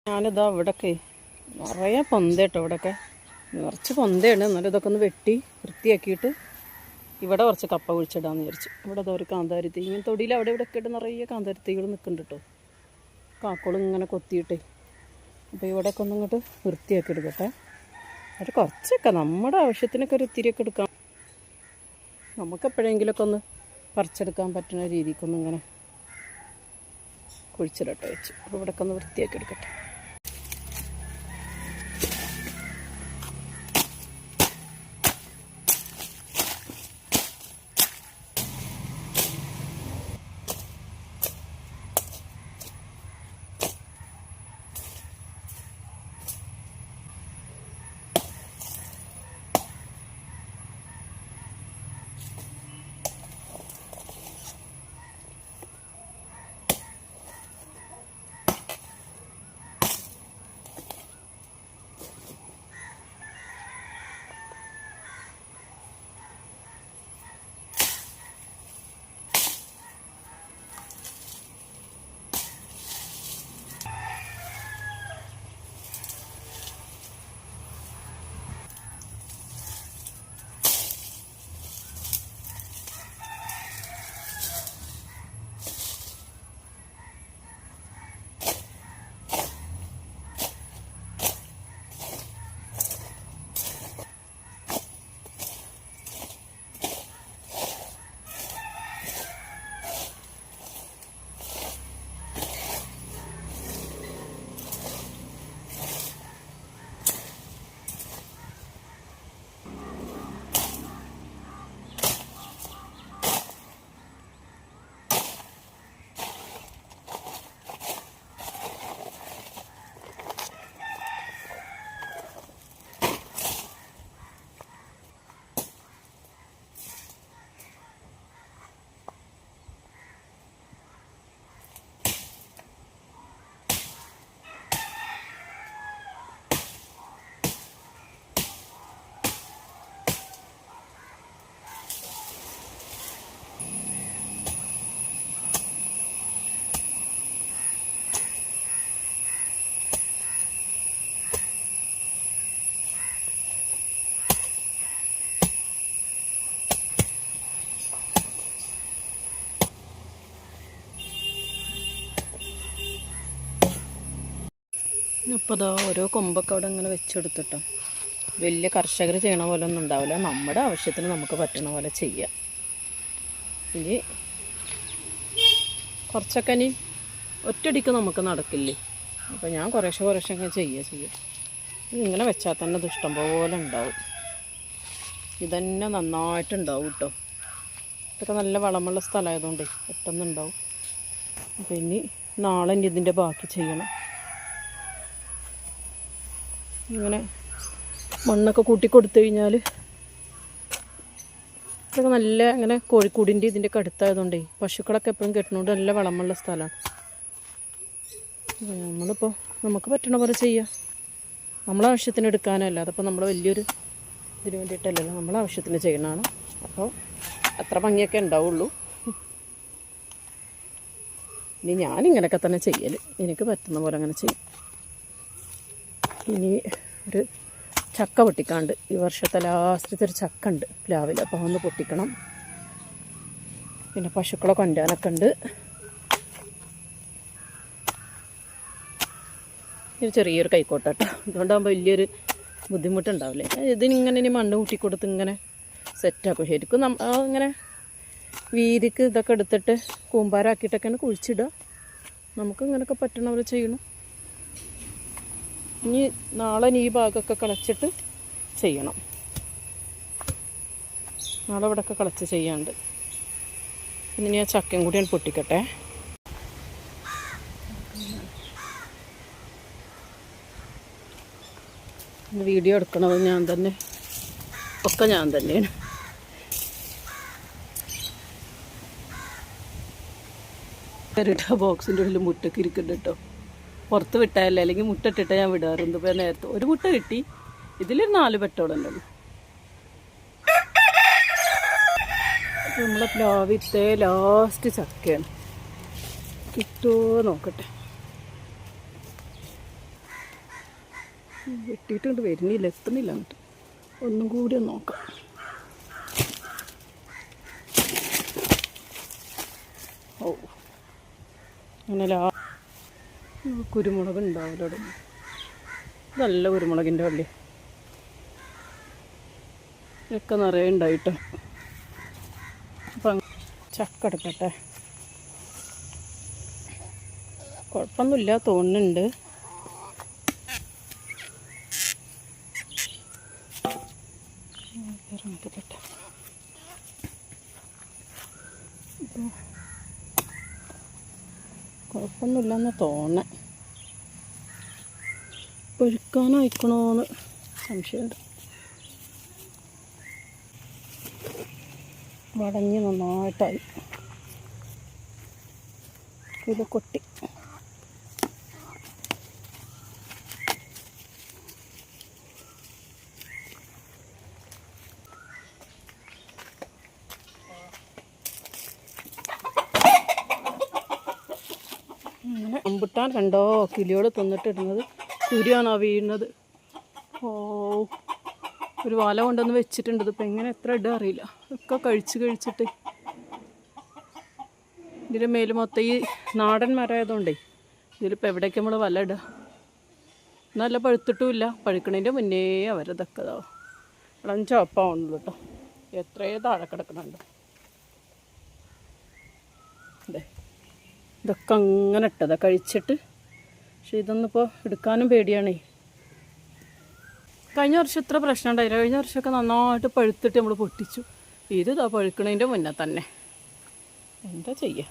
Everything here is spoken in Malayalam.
ഞാനിതാ ഇവിടെയൊക്കെ നിറയെ പൊന്ത കേട്ടോ. ഇവിടെയൊക്കെ നിറച്ച് പൊന്തയാണ്. എന്നാലും ഇതൊക്കെ ഒന്ന് വെട്ടി വൃത്തിയാക്കിയിട്ട് ഇവിടെ കുറച്ച് കപ്പ കുഴിച്ചിടാമെന്ന് വിചാരിച്ചു. ഇവിടെ അതാ ഒരു കാന്താരി തൈ ഇങ്ങനെ തൊടിയിൽ അവിടെ ഇവിടെ ഒക്കെ ഇട്ട് നിറയെ കാന്താരി തൈകൾ നിൽക്കുന്നുണ്ട് കേട്ടോ. കാക്കോളും ഇങ്ങനെ കൊത്തിയിട്ടേ. അപ്പോൾ ഇവിടെയൊക്കെ ഒന്ന് ഇങ്ങോട്ട് വൃത്തിയാക്കി എടുക്കട്ടെ. അത് കുറച്ചൊക്കെ നമ്മുടെ ആവശ്യത്തിനൊക്കെ ഒരു ഇത്തിരിയൊക്കെ എടുക്കാം. നമുക്ക് എപ്പോഴെങ്കിലുമൊക്കെ ഒന്ന് പറിച്ചെടുക്കാൻ പറ്റുന്ന രീതിക്കൊന്നും ഇങ്ങനെ കുഴിച്ചിടട്ടെ വെച്ചു. അപ്പോൾ ഇവിടെയൊക്കെ ഒന്ന് വൃത്തിയാക്കി എടുക്കട്ടെ. അപ്പോൾ ഇതാ ഓരോ കൊമ്പൊക്കെ അവിടെ ഇങ്ങനെ വെച്ചെടുത്തിട്ടോ. വലിയ കർഷകർ ചെയ്യണ പോലെ ഒന്നും ഉണ്ടാവില്ല. നമ്മുടെ ആവശ്യത്തിന് നമുക്ക് പറ്റണ പോലെ ചെയ്യാം. ഇനി കുറച്ചൊക്കെ ഇനി ഒറ്റയടിക്ക് നമുക്ക് നടക്കില്ലേ. അപ്പോൾ ഞാൻ കുറേശ്ശെ ചെയ്യുക. ഇങ്ങനെ വെച്ചാൽ തന്നെ ഇത് ഇഷ്ടം പോലെ ഉണ്ടാവും. ഇതന്നെ നന്നായിട്ടുണ്ടാവും കേട്ടോ. ഇതൊക്കെ നല്ല വളമുള്ള സ്ഥലമായതുകൊണ്ട് പെട്ടെന്നുണ്ടാവും. അപ്പോൾ ഇനി നാളെ ഇനി ഇതിൻ്റെ ബാക്കി ചെയ്യണം. ഇങ്ങനെ മണ്ണൊക്കെ കൂട്ടി കൊടുത്തു കഴിഞ്ഞാൽ ഇതൊക്കെ നല്ല ഇങ്ങനെ കോഴിക്കൂടിൻ്റെ ഇതിൻ്റെയൊക്കെ അടുത്തായതുകൊണ്ടേ പശുക്കളൊക്കെ എപ്പോഴും കെട്ടുന്നതുകൊണ്ട് നല്ല വളമുള്ള സ്ഥലമാണ്. നമ്മളിപ്പോൾ നമുക്ക് പറ്റണ പോലെ ചെയ്യാം. നമ്മളെ ആവശ്യത്തിന് എടുക്കാനല്ല. അതപ്പോൾ നമ്മൾ വലിയൊരു ഇതിന് വേണ്ടിയിട്ടല്ലല്ലോ, നമ്മളെ ആവശ്യത്തിന് ചെയ്യണതാണ്. അപ്പോൾ അത്ര ഭംഗിയൊക്കെ ഉണ്ടാവുള്ളൂ. ഇനി ഞാനിങ്ങനെയൊക്കെ തന്നെ ചെയ്യൽ. എനിക്ക് പറ്റുന്ന പോലെ അങ്ങനെ ചെയ്യും. ഇനി ഒരു ചക്ക പൊട്ടിക്കാണ്ട് ഈ വർഷത്തെ ലാസ്റ്റത്തെ ഒരു ചക്ക ഉണ്ട് പ്ലാവിൽ. അപ്പോൾ ഒന്ന് പൊട്ടിക്കണം. പിന്നെ പശുക്കളെ കൊണ്ടുവരാനൊക്കെ ഉണ്ട്. ഒരു ചെറിയൊരു കൈക്കോട്ടാട്ടോ. അതുകൊണ്ടാകുമ്പോൾ വലിയൊരു ബുദ്ധിമുട്ടുണ്ടാവില്ലേ. ഇതിനിങ്ങനെ ഇനി മണ്ണ് കൂട്ടി കൊടുത്ത് ഇങ്ങനെ സെറ്റാക്കും. ശരിക്കും ഇങ്ങനെ വീതിക്ക് ഇതൊക്കെ എടുത്തിട്ട് കൂമ്പാരാക്കിയിട്ടൊക്കെയാണ് കുഴിച്ചിടുക. നമുക്ക് ഇങ്ങനെയൊക്കെ പറ്റണ പോലെ ചെയ്യണം. ഇനി നാളെ ഈ ഭാഗമൊക്കെ കളച്ചിട്ട് ചെയ്യണം. നാളെ ഇവിടെയൊക്കെ കളച്ച് ചെയ്യാണ്ട്. പിന്നെ ഞാൻ ചക്കയും കൂടി ഞാൻ പൊട്ടിക്കട്ടെ. വീഡിയോ എടുക്കണത് ഞാൻ തന്നെ, ഒക്കെ ഞാൻ തന്നെയാണ്. ബോക്സിൻ്റെ ഉള്ളിൽ മുട്ടൊക്കെ ഇരിക്കുന്നുണ്ട് കേട്ടോ. പുറത്ത് വിട്ടാലല്ലേ, അല്ലെങ്കിൽ മുട്ട ഇട്ടിട്ട് ഞാൻ വിടാറുണ്ട്. ഇപ്പോൾ നേരത്തെ ഒരു മുട്ട കിട്ടി. ഇതിലൊരു 4 പെട്ടോടല്ലേ ഉള്ളൂ. നമ്മളെ പ്ലാവിത്തെ ലാസ്റ്റ് ചക്കയാണ്. കിട്ടുമോ നോക്കട്ടെ. വെട്ടിയിട്ടുണ്ട്, വരുന്നില്ല, എത്തുന്നില്ല. എന്നിട്ട് ഒന്നും കൂടി ഒന്ന് നോക്കാം. ഓ അങ്ങനെ കുരുമുളക് ഉണ്ടാവില്ല അവിടെ. നല്ല കുരുമുളകിൻ്റെ വള്ളി ഒക്കെ നിറയെ ഉണ്ടായിട്ട്. അപ്പം ചക്ക എടുക്കട്ടെ. കുഴപ്പമൊന്നുമില്ല തോന്നുന്നുണ്ട്. ഇറങ്ങിക്കട്ടെ. കുഴപ്പമൊന്നുമില്ലെന്ന് തോന്നേ. പൊഴുക്കാനയക്കണോന്ന് സംശയമുണ്ട്. വടഞ്ഞ് നന്നായിട്ടായി. ഇത് കൊട്ടി. അങ്ങനെ റംബുട്ടാൻ കണ്ടോ കിളിയോട് തിന്നിട്ടിടുന്നത്. സൂര്യാണോ വീഴുന്നത്? ഓ, ഒരു വല കൊണ്ടൊന്ന് വെച്ചിട്ടുണ്ട്. ഇതിപ്പോൾ എങ്ങനെ എത്ര ഇടുക അറിയില്ല. ഒക്കെ കഴിച്ചിട്ട് ഇതിൻ്റെ മേല് മൊത്തം ഈ നാടൻ മരമായതുകൊണ്ടേ ഇതിലിപ്പോൾ എവിടേക്ക് നമ്മൾ വല ഇടുക? നല്ല പഴുത്തിട്ടുമില്ല. പഴുക്കണതിൻ്റെ മുന്നേ അവരതൊക്കെ ഇതാവും. ഇളം ചുവപ്പാവുന്നുള്ളൂ കേട്ടോ. എത്രയോ താഴെ കിടക്കണുണ്ട്. അതെ, ഇതൊക്കെ അങ്ങനെ ഇട്ടതാ കഴിച്ചിട്ട്. പക്ഷെ ഇതൊന്നിപ്പോൾ എടുക്കാനും പേടിയാണേ. കഴിഞ്ഞ വർഷം ഇത്ര പ്രശ്നം ഉണ്ടായില്ല. കഴിഞ്ഞ വർഷമൊക്കെ നന്നായിട്ട് പഴുത്തിട്ട് നമ്മൾ പൊട്ടിച്ചു. ഇത് ഇതാ പഴുക്കണതിൻ്റെ മുന്നേ തന്നെ. എന്താ ചെയ്യുക?